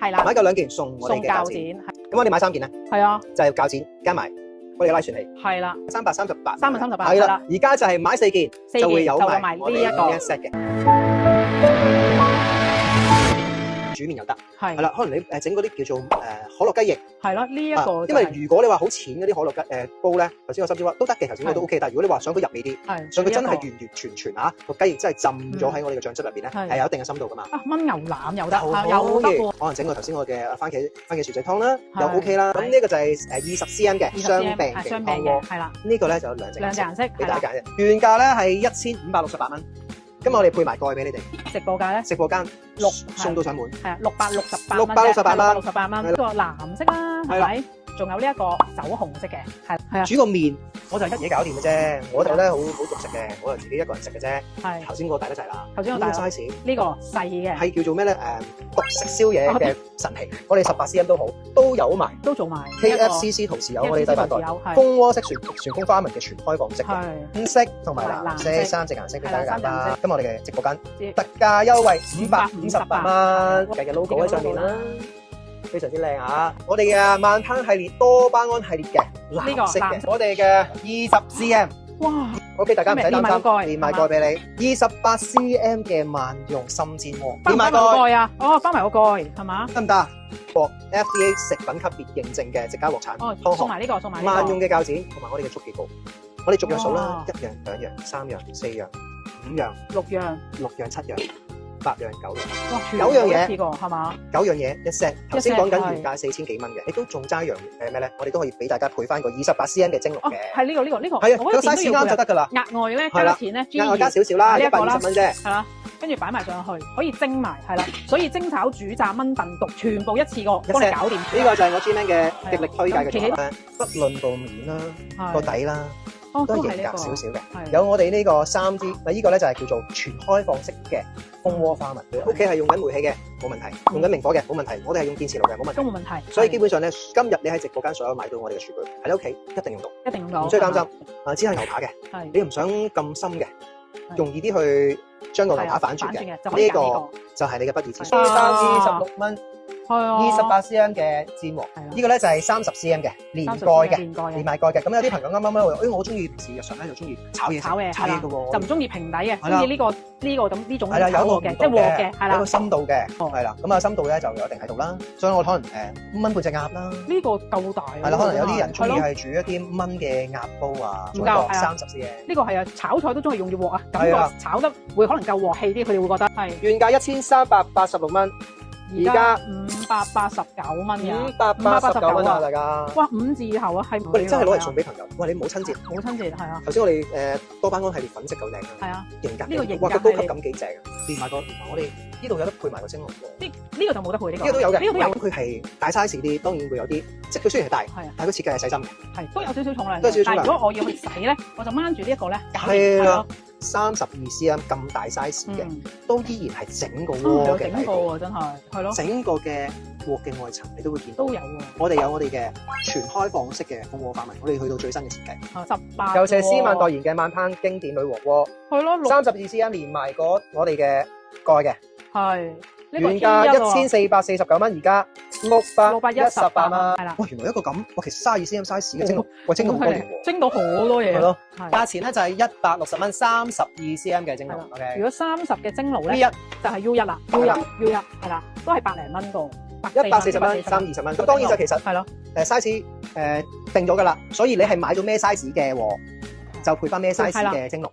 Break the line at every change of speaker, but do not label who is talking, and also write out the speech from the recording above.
係啦，
買夠2件送我哋嘅鉸剪。咁我哋買3件咧，
係啊，
就係鉸剪加埋我哋嘅拉船器。
係啦
338。
338
係啦，而家就係買4件就會有埋我哋呢一 set 嘅。煮麵又得，係啦，可能你整嗰啲叫做可樂雞翼，係咯，呢一個，因為如果你話好淺嗰啲可樂雞煲咧，頭先我甚至話都得嘅，頭先我都 OK，但係如果你話想佢入味啲，想佢真係完完全全啊個雞翼真係浸咗喺我哋嘅醬汁入邊咧，係有一定嘅深度噶嘛。炆牛腩又得，又得喎，可能整個頭先我嘅番茄薯仔湯啦，又 OK 啦。咁呢個就係20 cm 嘅雙柄勁湯鍋，係啦，呢個咧就有兩隻顏色俾大家揀嘅，原價咧係1568蚊。咁我哋配埋蓋俾你哋。直播價咧？直播間送到上門。係啊，668蚊。呢個藍色啦，係咪？仲有呢一個酒紅色嘅，係啊。煮個麵我就一嘢搞掂嘅啫，我就咧好獨食嘅，我就自己一個人食嘅啫。係。頭先嗰個大得滯啦。頭先嗰個大 size。呢個細嘅。係叫做咩咧？獨食宵夜嘅神器。我哋18 cm 都好，都有埋。都做埋。KFCC 陶瓷有我哋第8代。蜂窩式旋風花紋嘅全開放式嘅。粉色同埋藍色3隻顏色俾大家揀啦。咁我哋嘅直播間特價優惠558蚊，日日 logo 喺上面啦。非常之靚啊！我哋嘅慢烹系列多巴胺系列嘅藍色嘅，我哋嘅20 cm， 哇 ！OK， 大家唔使擔心，連埋蓋俾你。28 cm 嘅萬用深煎鍋，連埋蓋啊！哦，包埋個蓋係嘛？得唔得？獲 FDA 食品級別認證嘅直家國產。哦，送埋呢個，送埋呢個。萬用嘅鉸剪同埋我哋嘅竹記煲，我哋逐樣數啦，1樣、2樣、3樣、4樣、5樣、6樣、7樣。8樣9樣，9樣嘢係嘛？9樣嘢一 set。頭先講緊原價4000幾蚊嘅，亦都仲爭一樣咩咧？我哋都可以俾大家配翻個28 cm 嘅蒸籠嘅。係呢個。係啊，個 size 啱就得㗎啦。額外咧加錢咧，額外加少少啦，120蚊啫。係啦，跟住擺埋上去，可以蒸埋，係啦。所以蒸炒煮炸炆燉焗，全部一次過幫你搞掂。呢個就係我 G-Man 嘅極力推介嘅做法。不論道面啦，個底啦。都係型格少少嘅，有我哋呢個3D，嗱呢個咧就係叫做全開放式嘅蜂窩花紋。屋企係用緊煤氣嘅，冇問題；用緊明火嘅，冇問題。我哋係用電磁爐嘅，冇問題。都冇問題。所以基本上咧，今日你喺直播間所有買到我哋嘅廚具，喺你屋企一定用到，一定用到，唔需要擔心。只係牛扒嘅，你唔想咁深嘅，容易啲去將個牛扒反轉嘅，呢個就係你嘅不二之選。326蚊。28 cm 嘅煎鍋，呢個咧就係30 cm 嘅連蓋嘅，連埋蓋嘅。咁有啲朋友啱啱咧話，我中意平時日常咧就中意炒嘢嘅喎，就唔中意平底嘅，中意呢個咁呢種炒鑊嘅，即係鑊嘅，係啦，有個深度嘅，係啦。咁啊深度咧就有一定喺度啦，所以我可能燜半隻鴨啦。呢個夠大。係啦，可能有啲人中意係煮一啲燜嘅鴨煲啊，做鑊30 cm。呢個係啊，炒菜都中意用要鑊啊，感覺炒得會可能夠鑊氣啲，佢哋會覺得係。原價1386蚊。而家589蚊嘅，589蚊啊！大家，哇5字頭啊，係我哋真係攞嚟送俾朋友。哇！你母親節，係啊。頭先我哋多巴胺系列粉色夠靚啊，係啊，型格呢個型格，哇個高級感幾正啊！連埋我哋呢度有得配埋個蒸籠喎。呢個就冇得配呢個。呢個都有嘅，呢個都有。佢係大 size 啲，當然會有啲，即係佢雖然係大，但係佢設計係細心嘅，係都有少少重量。但係如果我要去洗咧，我就掹住呢一個咧，係啦。32 cm 咁大 size 嘅，都依然係整個鍋嘅底部，真係係咯，整個嘅鍋嘅外層你都會見到。都有喎。我哋有我哋嘅全開放式嘅蜂窩花紋，我哋去到最新嘅設計。18。尤其係斯曼代言嘅慢烹經典女王鍋。係咯。32 cm 連埋我哋嘅蓋嘅。係。原價1449蚊，而家618蚊。係啦。哇，原來一個咁，哇，其實32 cm size 嘅蒸籠，哇，蒸到好多嘢喎。蒸到好多嘢。係咯。價錢咧就係160蚊，32 cm 嘅蒸籠。OK。如果30嘅蒸籠咧，就係 U1啦，U1係啦，都係百零蚊個，140蚊，320蚊。咁當然就其實係咯，size 定咗㗎啦，所以你係買到咩 size 嘅喎，就配翻咩 size 嘅蒸籠。